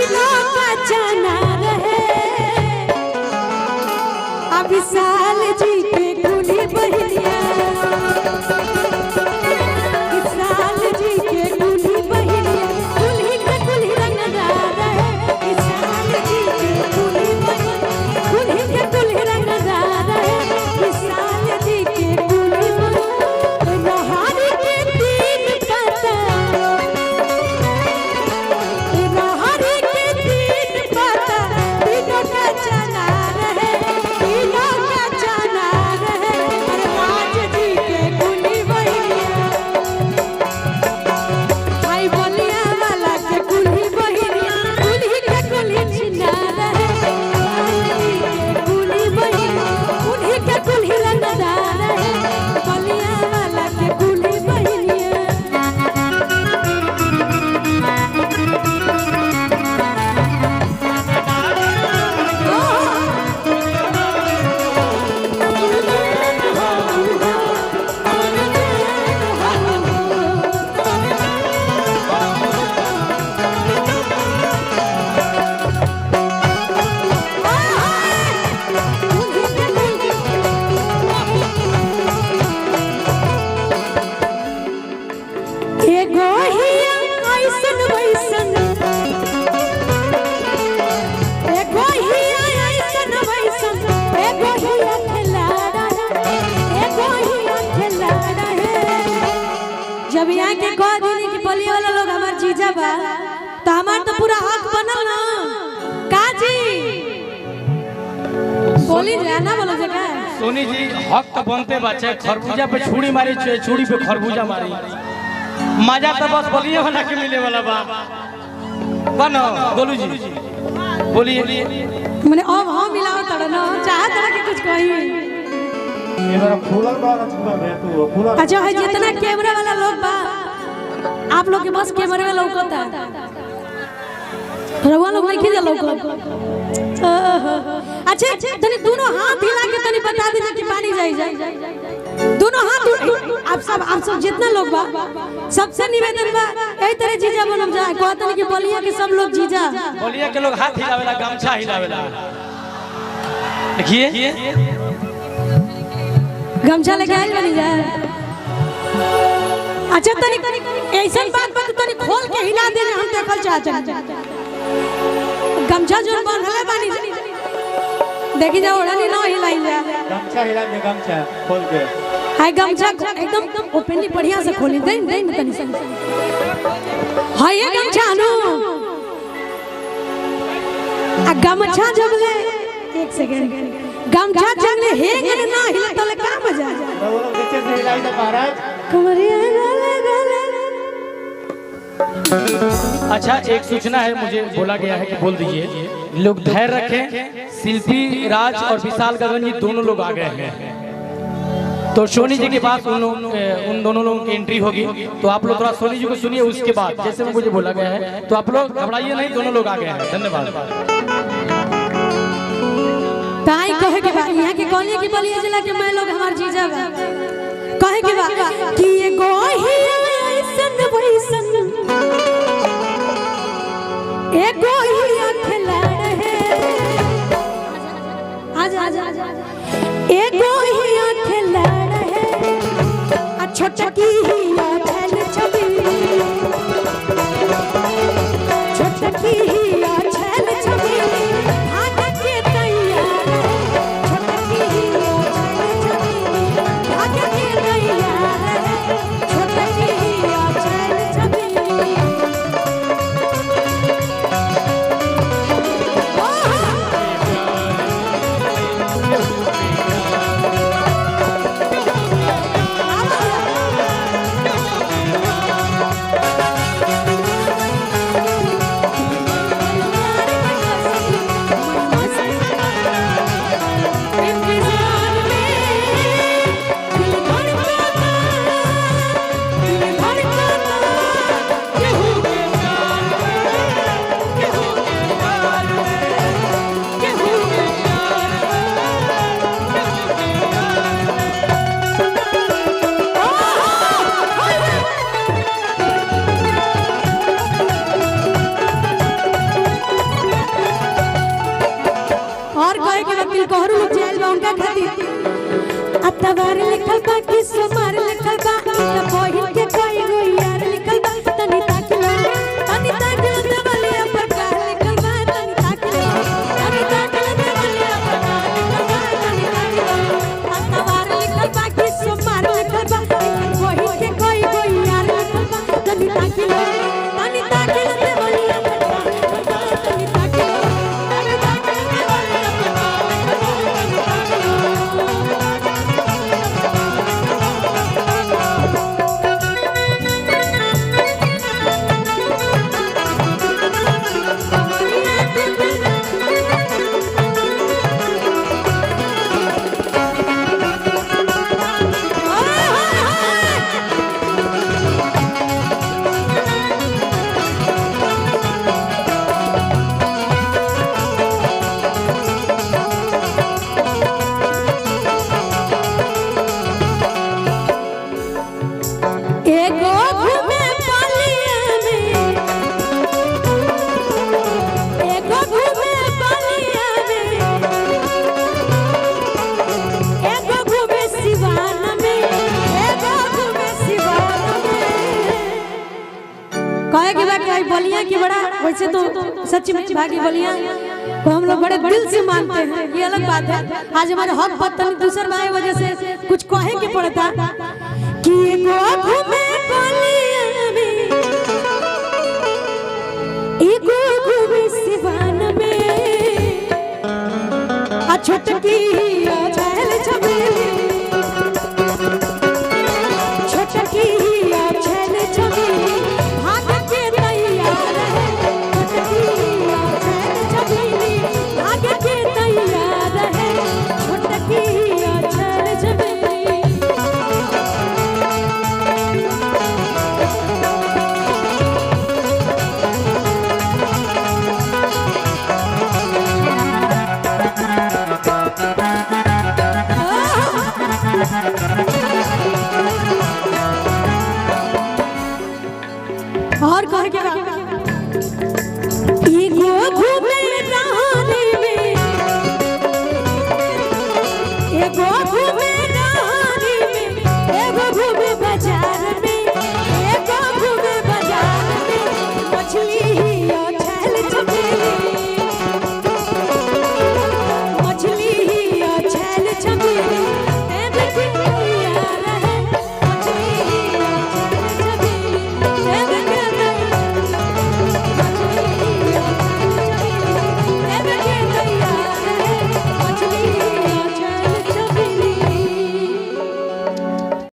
दिनों का जाना रहे अब साल जी के कुली बहनिया साल जी के कुली बहनिया कुली के कुली रंगदार रहे साल जी के कुली बहनिया कुली के कुली रंगदार रहे साल जी के कुली लोहारी के तीन पता लोहारी के तीन पता तीनों का जाना रहे तीनों का जाना रहे राज जी के कुली बहनिया भाई बलिया वाला के कुली बहनिया कुली के कुली छिना रहे कुली बहनिया कुली के कुली रंगदार रहे बलिया वाला के कुली बहनिया एगो हिया ऐसन वैसन एगो हिया ऐसन वैसन एगो हिया खिलाड़ा एगो हिया खिलाड़ा है जब यहाँ के कह दीनी कि बलिया वाला लोग हमार जीजा बा तो हमार तो पूरा हक बनल ना का जी बोली जाना बोलो जगह सोनी जी हक तो बनते बच्चे खरबूजा पे छुरी मारी छुरी पे खरबूजा मारी मजा तो बस बोलिए वाला के मिले वाला बा बनो गोलू जी बोलिए मैंने अब हम मिलाओ तड़ ना चाहे तड़ के कुछ कही अच्छा है जितना कैमरा वाला लोग बा आप लोग के बस कैमरे में लौकता रउआ लोग नहीं खींच लौको अच्छा तनी दोनों हाथ हिला के तनी बता देना कि पानी जाई दोनों हाथ आप सब जितना लोग बा सबसे निवेदन बा यही तरह जीजा बनम जाए कहतन कि बलिया के सब लोग जीजा बोलिए के लोग हाथ हिलावेला गमछा हिलावेला देखिए गमछा लेके आइल बनी जाए अच्छा तनी ऐसा बात तनी खोल के हिला दे हम देखल चाहते हैं गमछा जो बांधले बानी देखी जा ओढ़नी ना हिलाई जा गमछा हिला दे गमछा खोल के हाय गमछा एकदम ओपनली बढ़िया से खोली दे तनी सन हाय ये गमछा नु आ गमछा जबले एक सेकंड गमछा जबले हेंग ना हिला तले का मजा तो वो लोग नीचे से हिलाई दे महाराज कमरिया गले गले अच्छा एक सूचना है मुझे बोला गया है कि बोल दीजिए लोग धैर्य रखें शिल्पी राज और विशाल गगन जी दोनों लोग आ गए हैं तो सोनी जी के पास उन दोनों लोगों की एंट्री होगी तो आप लोग थोड़ा सोनी जी को सुनिए उसके बाद जैसे मुझे बोला गया है तो आप लोग घबराइए नहीं दोनों लोग आ गए हैं धन्यवाद ताई कहे के बा यहाँ के कहलिए कि बलिया जिला के मैं लोग हमार जीजा बा कहे के बा कि एगो हिया ऐसन वैसन एगो हिया खिलाड़ है आजा एगो हिया खिलाड़ है आ छोटकी हिया छल छबी छोटकी हिया छल छबी भाग के तैयार छोटकी हिया छल छबी भाग के तैयार छोटकी हिया छल छबी कहे कि भाई बलिया की बड़ा वैसे तो सच्ची में भागी बलिया को हम लोग बड़े दिल से मानते हैं, ये अलग बात है। आज हमारे हक पता नहीं दूसर भाई वजह से कुछ कहे के पड़ता कि घूमे बलिया में एगो घूमे सिवान में आ छोटकी आ छैल छबेली छोटकी आ छैल छबेली भाग के तैयार है छोटकी आ छैल छबेली भाग के तैयार है छोटकी आ छैल छबेली। और कहे के